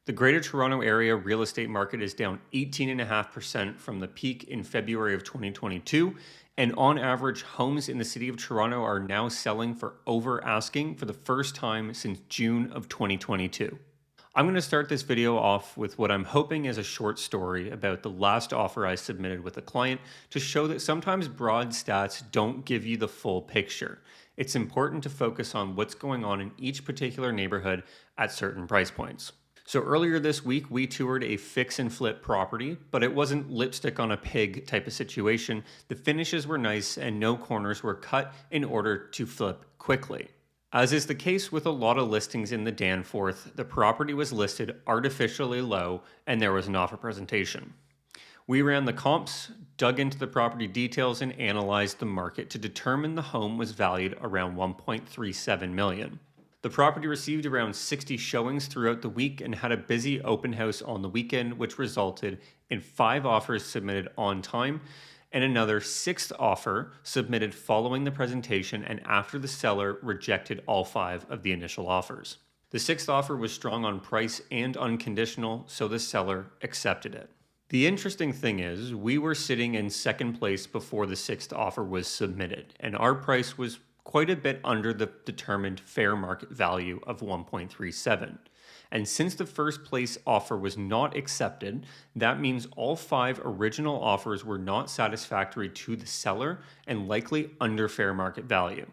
The Greater Toronto Area real estate market is down 18.5% from the peak in February of 2022, and on average, homes in the city of Toronto are now selling for over asking for the first time since June of 2022. I'm going to start this video off with what I'm hoping is a short story about the last offer I submitted with a client to show that sometimes broad stats don't give you the full picture. It's important to focus on what's going on in each particular neighborhood at certain price points. So earlier this week, we toured a fix and flip property, but it wasn't lipstick on a pig type of situation. The finishes were nice and no corners were cut in order to flip quickly. As is the case with a lot of listings in the Danforth, the property was listed artificially low and there was an offer presentation. We ran the comps, dug into the property details, and analyzed the market to determine the home was valued around $1.37 million. The property received around 60 showings throughout the week and had a busy open house on the weekend, which resulted in 5 offers submitted on time and another 6th offer submitted following the presentation and after the seller rejected all 5 of the initial offers. The 6th offer was strong on price and unconditional, so the seller accepted it. The interesting thing is, we were sitting in second place before the 6th offer was submitted, and our price was quite a bit under the determined fair market value of 1.37. And since the first place offer was not accepted, that means all 5 original offers were not satisfactory to the seller and likely under fair market value.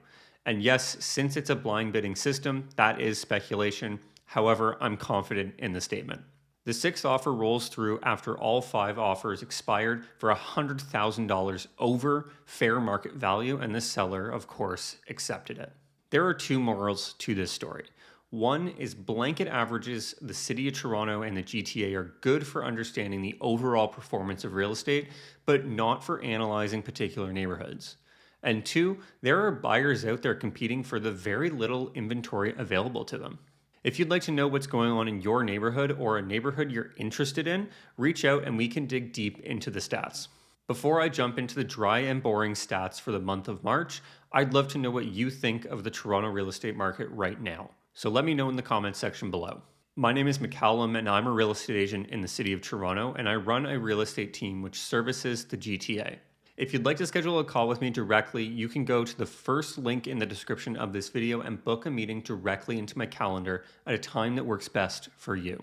And yes, since it's a blind bidding system, that is speculation. However, I'm confident in the statement. The 6th offer rolls through after all 5 offers expired for $100,000 over fair market value, and the seller, of course, accepted it. There are 2 morals to this story. One is blanket averages, the City of Toronto and the GTA are good for understanding the overall performance of real estate, but not for analyzing particular neighborhoods. And 2, there are buyers out there competing for the very little inventory available to them. If you'd like to know what's going on in your neighborhood or a neighborhood you're interested in, reach out and we can dig deep into the stats. Before I jump into the dry and boring stats for the month of March, I'd love to know what you think of the Toronto real estate market right now. So let me know in the comments section below. My name is Macallum and I'm a real estate agent in the city of Toronto, and I run a real estate team which services the GTA. If you'd like to schedule a call with me directly, you can go to the first link in the description of this video and book a meeting directly into my calendar at a time that works best for you.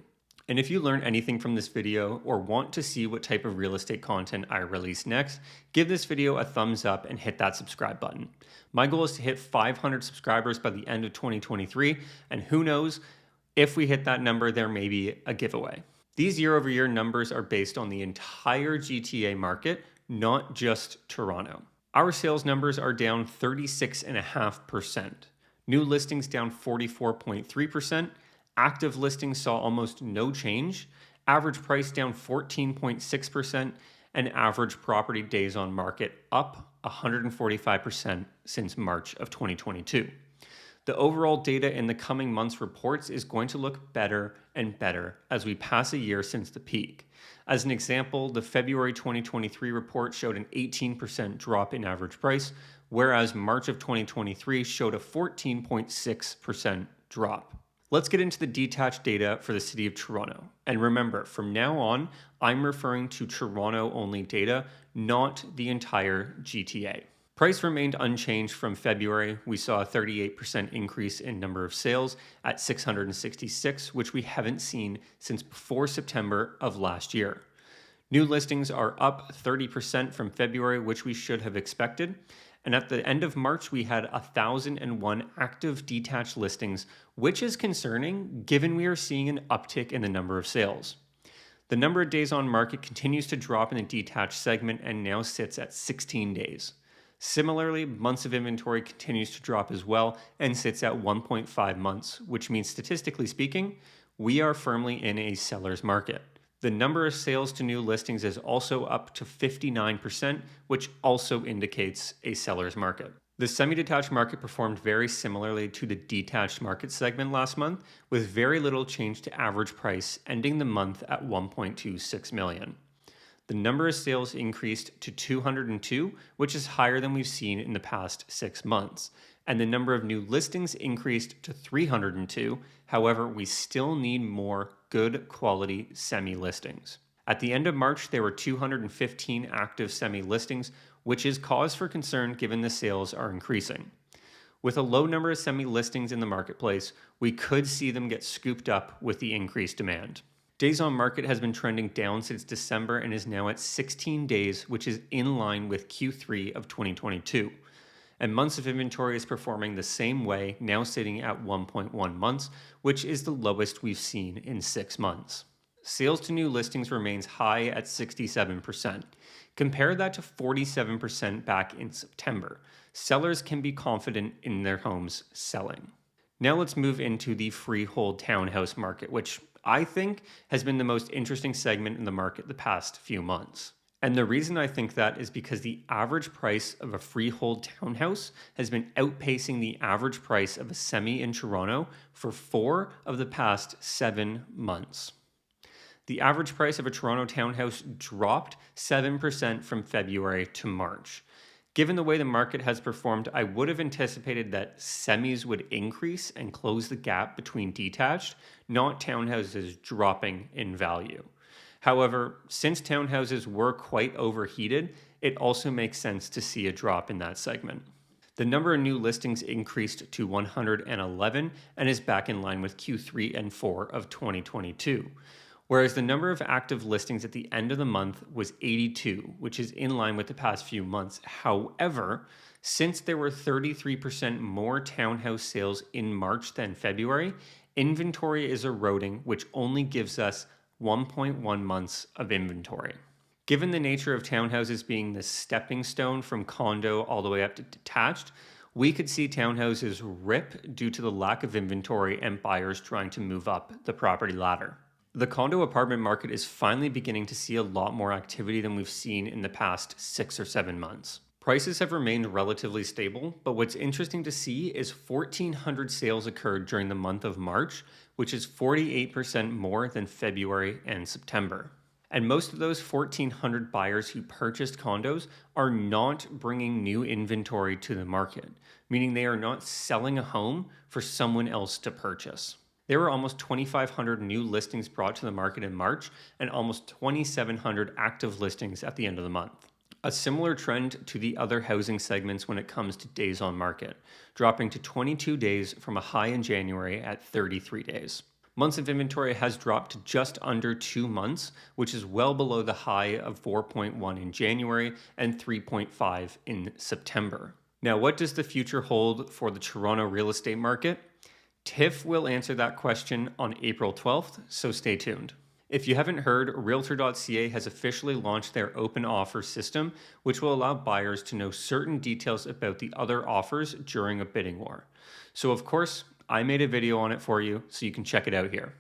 And if you learn anything from this video or want to see what type of real estate content I release next, give this video a thumbs up and hit that subscribe button. My goal is to hit 500 subscribers by the end of 2023, and who knows, if we hit that number, there may be a giveaway. These year-over-year numbers are based on the entire GTA market, not just Toronto. Our sales numbers are down 36.5%. New listings down 44.3%. Active listings saw almost no change. Average price down 14.6%. And average property days on market up 145% since March of 2022. The overall data in the coming months' reports is going to look better and better as we pass a year since the peak. As an example, the February 2023 report showed an 18% drop in average price, whereas March of 2023 showed a 14.6% drop. Let's get into the detached data for the City of Toronto. And remember, from now on, I'm referring to Toronto-only data, not the entire GTA. Price remained unchanged from February. We saw a 38% increase in number of sales at 666, which we haven't seen since before September of last year. New listings are up 30% from February, which we should have expected. And at the end of March, we had 1,001 active detached listings, which is concerning given we are seeing an uptick in the number of sales. The number of days on market continues to drop in the detached segment and now sits at 16 days. Similarly, months of inventory continues to drop as well and sits at 1.5 months, which means statistically speaking, we are firmly in a seller's market. The number of sales to new listings is also up to 59%, which also indicates a seller's market. The semi-detached market performed very similarly to the detached market segment last month, with very little change to average price, ending the month at $1.26 million. The number of sales increased to 202, which is higher than we've seen in the past 6 months. And the number of new listings increased to 302. However, we still need more good quality semi-listings. At the end of March, there were 215 active semi-listings, which is cause for concern given the sales are increasing. With a low number of semi-listings in the marketplace, we could see them get scooped up with the increased demand. Days on market has been trending down since December and is now at 16 days, which is in line with Q3 of 2022. And months of inventory is performing the same way, now sitting at 1.1 months, which is the lowest we've seen in 6 months. Sales to new listings remains high at 67%. Compare that to 47% back in September. Sellers can be confident in their homes selling. Now let's move into the freehold townhouse market, which I think has been the most interesting segment in the market the past few months. And the reason I think that is because the average price of a freehold townhouse has been outpacing the average price of a semi in Toronto for 4 of the past 7 months. The average price of a Toronto townhouse dropped 7% from February to March. Given the way the market has performed, I would have anticipated that semis would increase and close the gap between detached, not townhouses dropping in value. However, since townhouses were quite overheated, it also makes sense to see a drop in that segment. The number of new listings increased to 111 and is back in line with Q3 and 4 of 2022. Whereas the number of active listings at the end of the month was 82, which is in line with the past few months. However, since there were 33% more townhouse sales in March than February, inventory is eroding, which only gives us 1.1 months of inventory. Given the nature of townhouses being the stepping stone from condo all the way up to detached, we could see townhouses rip due to the lack of inventory and buyers trying to move up the property ladder. The condo apartment market is finally beginning to see a lot more activity than we've seen in the past 6 or 7 months. Prices have remained relatively stable, but what's interesting to see is 1,400 sales occurred during the month of March, which is 48% more than February and September. And most of those 1,400 buyers who purchased condos are not bringing new inventory to the market, meaning they are not selling a home for someone else to purchase. There were almost 2,500 new listings brought to the market in March and almost 2,700 active listings at the end of the month. A similar trend to the other housing segments when it comes to days on market, dropping to 22 days from a high in January at 33 days. Months of inventory has dropped to just under 2 months, which is well below the high of 4.1 in January and 3.5 in September. Now, what does the future hold for the Toronto real estate market? TIFF will answer that question on April 12th, so stay tuned. If you haven't heard, Realtor.ca has officially launched their open offer system, which will allow buyers to know certain details about the other offers during a bidding war. So of course, I made a video on it for you, so you can check it out here.